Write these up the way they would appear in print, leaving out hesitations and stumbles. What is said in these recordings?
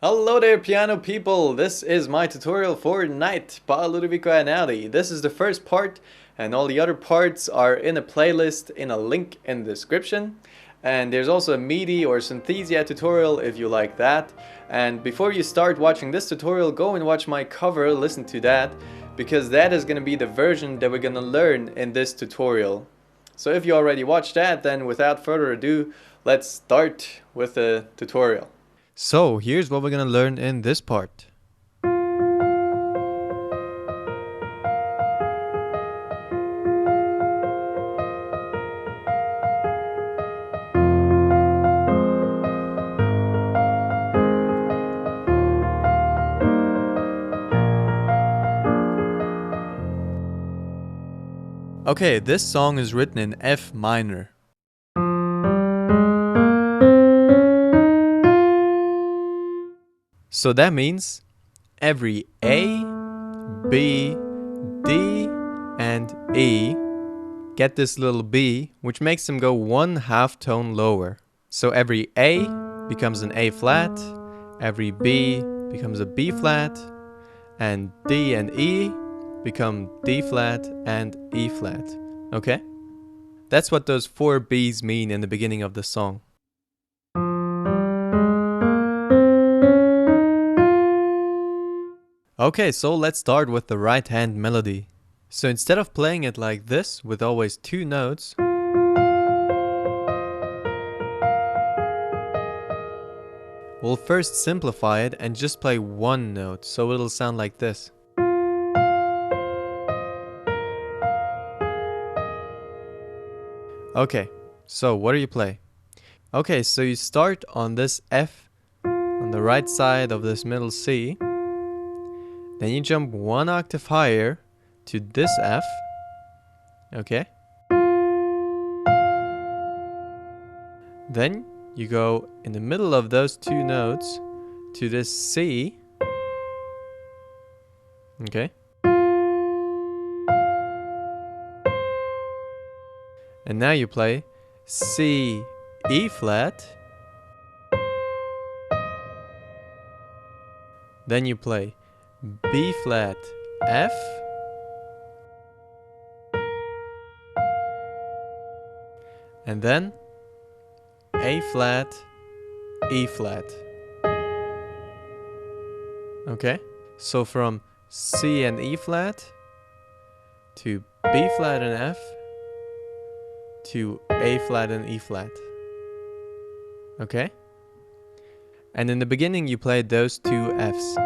Hello there, piano people! This is my tutorial for Night by Ludovico Einaudi. This is the first part, and all the other parts are in a playlist in a link in the description. And there's also a MIDI or Synthesia tutorial if you like that. And before you start watching this tutorial, go and watch my cover, listen to that, because that is going to be the version that we're going to learn in this tutorial. So if you already watched that, then without further ado, let's start with the tutorial. So here's what we're gonna learn in this part. Okay, this song is written in F minor. So that means every A, B, D, and E get this little B, which makes them go one half tone lower. So every A becomes an A flat, every B becomes a B flat, and D and E become D flat and E flat. Okay? That's what those 4 B's mean in the beginning of the song. Okay, so let's start with the right hand melody. So instead of playing it like this with always 2 notes, we'll first simplify it and just play 1 note, so it'll sound like this. Okay, so what do you play? Okay, so you start on this F on the right side of this middle C. Then you jump 1 octave higher to this F. Okay. Then you go in the middle of those 2 notes to this C. Okay. And now you play C, E flat. Then you play B flat, F. And then A flat, E flat. Okay? So from C and E flat to B flat and F to A flat and E flat. Okay? And in the beginning you played those 2 Fs.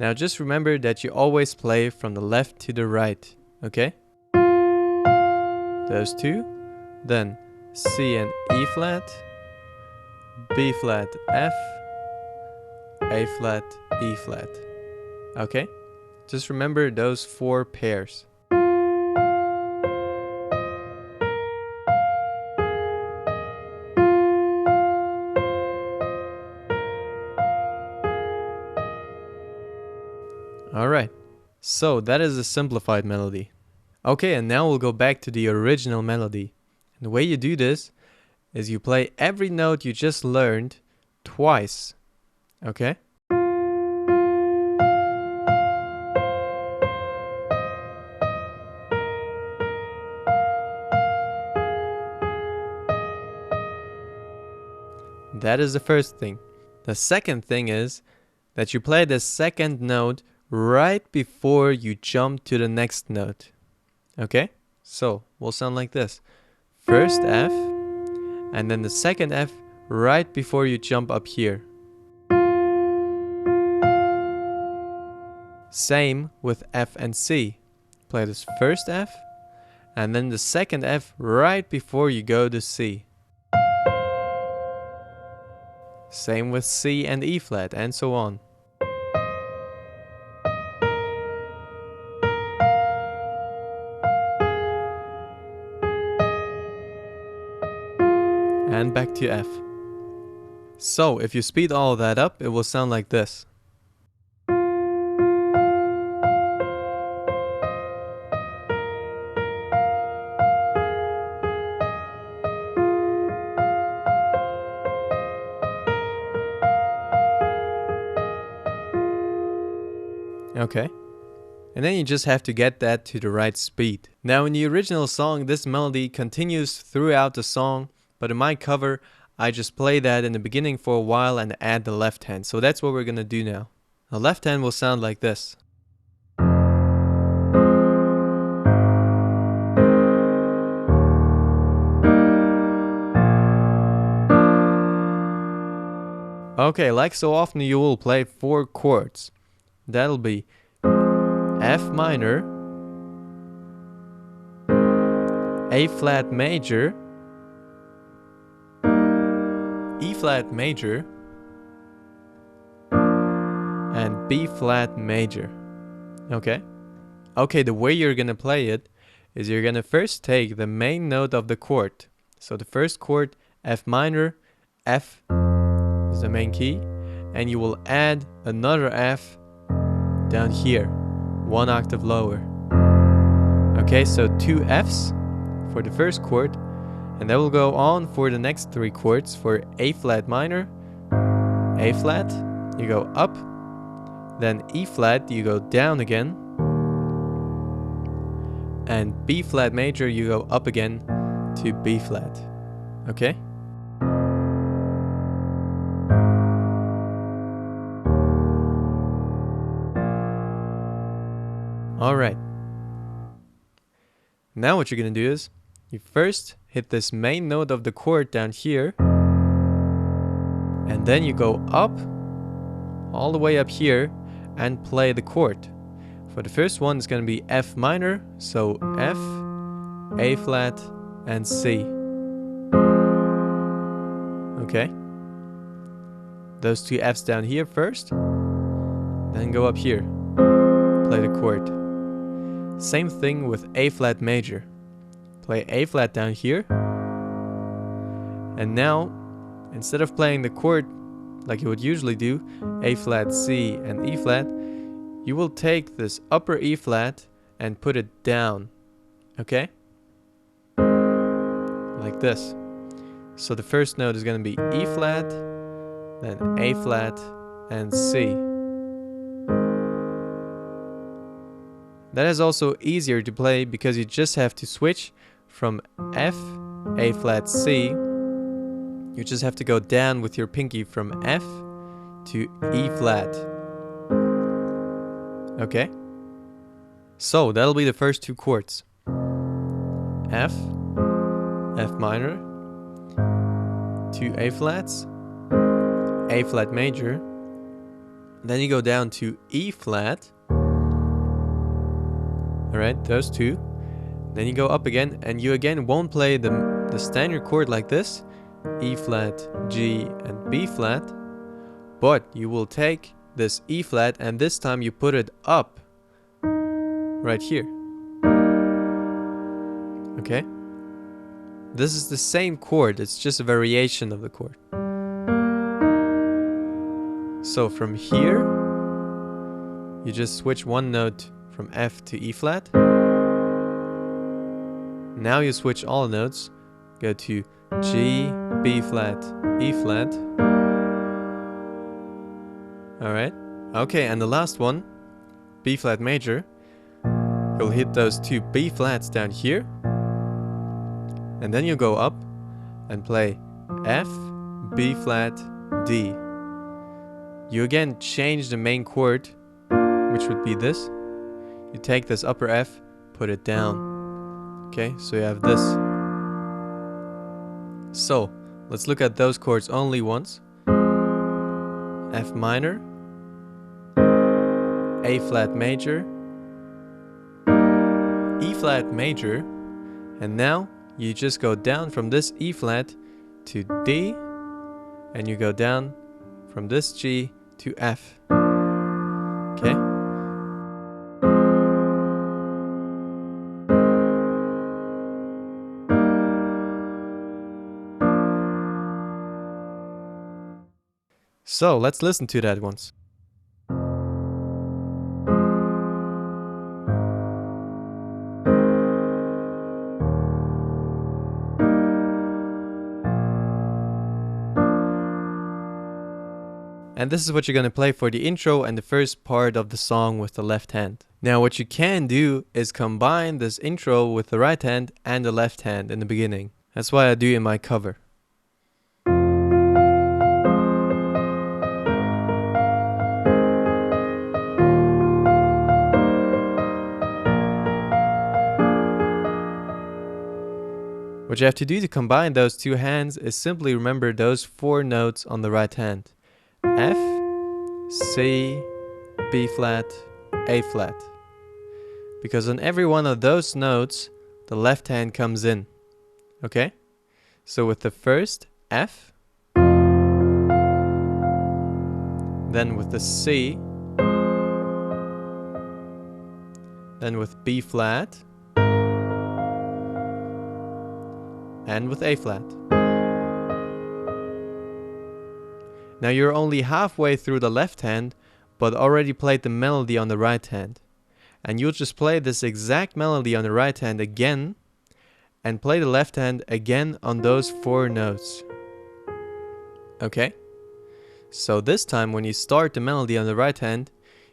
Now just remember that you always play from the left to the right, okay? Those 2, then C and E flat, B flat, F, A flat, E flat. Okay? Just remember those 4 pairs. Alright, so that is a simplified melody. Okay, and now we'll go back to the original melody. And the way you do this is you play every note you just learned twice. Okay? That is the first thing. The second thing is that you play the second note right before you jump to the next note. Okay? So, we'll sound like this. First F, and then the second F right before you jump up here. Same with F and C. Play this first F, and then the second F right before you go to C. Same with C and E flat, and so on. And back to F. So, if you speed all that up, it will sound like this. Okay. And then you just have to get that to the right speed. Now in the original song, this melody continues throughout the song, but in my cover, I just play that in the beginning for a while and add the left hand. So that's what we're gonna do now. The left hand will sound like this. Okay, like so often you will play 4 chords. That'll be F minor, A flat major, E flat major, and B flat major. Okay? Okay, the way you're gonna play it is you're gonna first take the main note of the chord. So the first chord, F minor, F is the main key, and you will add another F down here, 1 octave lower. Okay, so 2 Fs for the first chord, and that will go on for the next 3 chords. For A flat minor, A flat, you go up, then E flat, you go down again, and B flat major, you go up again to B flat. Okay? Alright. Now what you're gonna do is, you first hit this main note of the chord down here, and then you go up, all the way up here, and play the chord. For the first one, it's gonna be F minor, so F, A flat, and C. Okay? Those 2 Fs down here first, then go up here, play the chord. Same thing with A flat major. Play A flat down here, and now, instead of playing the chord like you would usually do, A flat, C, and E flat, you will take this upper E flat and put it down, okay? Like this. So the first note is going to be E flat, then A flat, and C. That is also easier to play because you just have to switch from F, A flat, C. You just have to go down with your pinky from F to E flat. Okay? So that'll be the first 2 chords. F, F minor, 2 A flats, A flat major, then you go down to E flat. Alright, those 2. Then you go up again, and you again won't play the standard chord like this, E flat, G, and B flat, but you will take this E flat and this time you put it up, right here. Okay? This is the same chord, it's just a variation of the chord. So from here, you just switch one note from F to E flat. Now you switch all the notes, go to G, B flat, E flat. Alright, okay, and the last one, B flat major. You'll hit those 2 B flats down here, and then you go up and play F, B flat, D. You again change the main chord, which would be this. You take this upper F, put it down. Okay, so you have this. So, let's look at those chords only once. F minor, A flat major, E flat major, and now you just go down from this E flat to D, and you go down from this G to F. Okay? So let's listen to that once. And this is what you're going to play for the intro and the first part of the song with the left hand. Now what you can do is combine this intro with the right hand and the left hand in the beginning. That's what I do in my cover. What you have to do to combine those two hands is simply remember those 4 notes on the right hand. F, C, B flat, A flat. Because on every one of those notes, the left hand comes in. Okay? So with the first F, then with the C, then with B flat, and with A flat. Now you're only halfway through the left hand, but already played the melody on the right hand. And you'll just play this exact melody on the right hand again, and play the left hand again on those 4 notes. Okay? So this time when you start the melody on the right hand,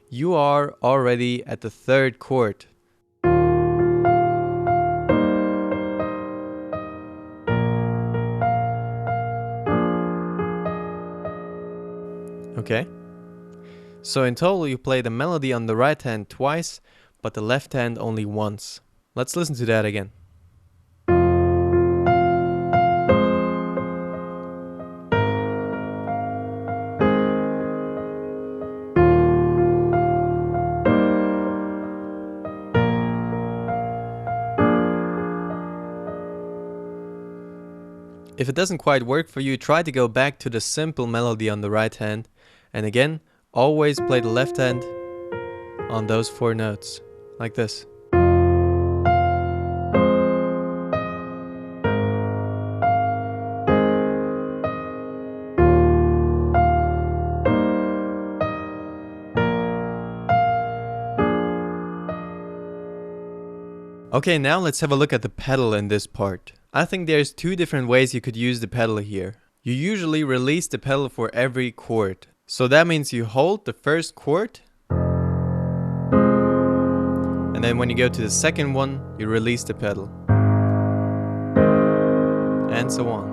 you are already at the 3rd chord. Okay? So in total you play the melody on the right hand twice, but the left hand only once. Let's listen to that again. If it doesn't quite work for you, try to go back to the simple melody on the right hand. And again, always play the left hand on those 4 notes, like this. Okay, now let's have a look at the pedal in this part. I think there's 2 different ways you could use the pedal here. You usually release the pedal for every chord. So that means you hold the first chord, and then when you go to the second one, you release the pedal. And so on.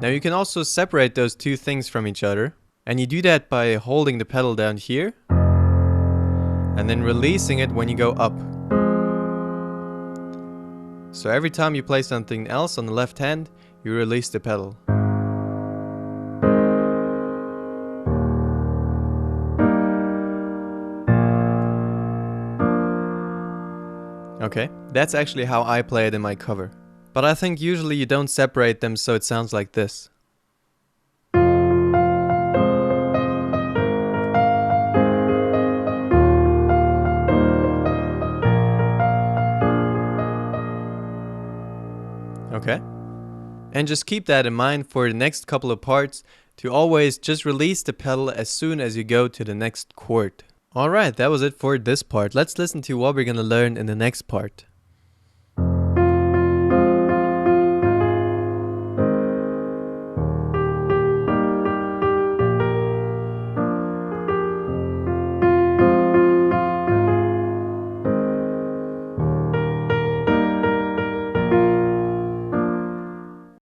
Now you can also separate those 2 things from each other. And you do that by holding the pedal down here, and then releasing it when you go up. So every time you play something else on the left hand, you release the pedal. Okay, that's actually how I play it in my cover. But I think usually you don't separate them, so it sounds like this. Okay? And just keep that in mind for the next couple of parts, to always just release the pedal as soon as you go to the next chord. Alright, that was it for this part. Let's listen to what we're gonna learn in the next part.